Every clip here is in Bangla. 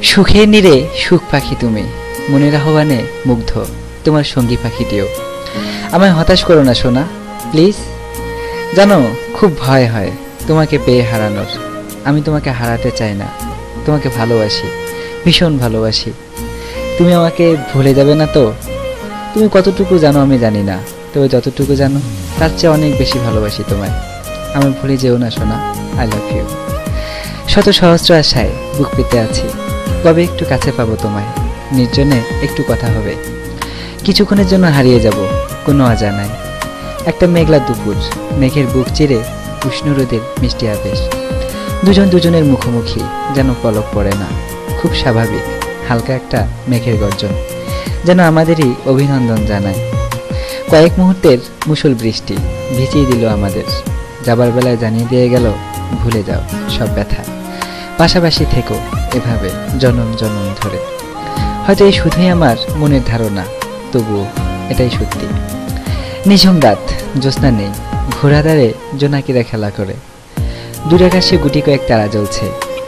সুখের নীড়ে সুখ পাখি তুমি, মনের আহ্বানে মুগ্ধ তোমার সঙ্গী পাখিটিও। আমায় হতাশ করো না সোনা প্লিজ। জানো খুব ভয় হয় তোমাকে পেয়ে হারানোর। আমি তোমাকে হারাতে চাই না, তোমাকে ভালোবাসি, ভীষণ ভালোবাসি। তুমি আমাকে ভুলে যাবে না তো? তুমি কতটুকু জানো আমি জানি না, তবে যতটুকু জানো তার চেয়ে অনেক বেশি ভালোবাসি তোমায়। আমি ভুলে যেও না সোনা, আই লাভ ইউ। শত সহস্র আশায় বুক পেতে আছি, কবে একটু কাছে পাবো তোমায়, নির্জনে একটু কথা হবে। কিছুক্ষণের জন্য হারিয়ে যাব কোনো অজানায়। একটা মেঘলা দুপুর, মেঘের বুক চিরে উষ্ণ রোদের মিষ্টি আবেশ। দুজন দুজনের মুখোমুখি, যেন পলক পড়ে না, খুব স্বাভাবিক। হালকা একটা মেঘের গর্জন যেন আমাদেরই অভিনন্দন জানায়। কয়েক মুহূর্তের মুষল বৃষ্টি ভিজিয়ে দিল আমাদের, যাবার বেলায় জানিয়ে দিয়ে গেল ভুলে যাও সব ব্যথা, পাশাপাশি থেকো এভাবে জনম জনম ধরে। হয়তো এই শুধুই আমার মনের ধারণা, তবুও এটাই সত্যি। নিঝুম রাত, জ্যোৎস্না নেই, ঘোড়াদারে জোনাকিরা খেলা করে। দূর আকাশে গুটি কয়েক তারা জ্বলছে,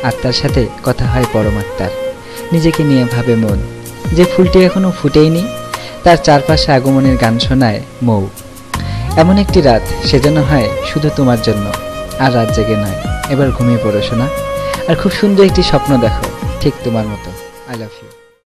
আত্মার সাথে কথা হয় পরমাত্মার। নিজেকে নিয়ে ভাবে মন, যে ফুলটি এখনো ফুটেইনি, তার চারপাশে আগমনের গান শোনায় মৌ। এমন একটি রাত সেজন্য হয় শুধু তোমার জন্য। আর রাত জেগে নয়, এবার ঘুমিয়ে পড়ো শোনা, আর খুব সুন্দর একটি স্বপ্ন দেখো ঠিক তোমার মতো। I love you.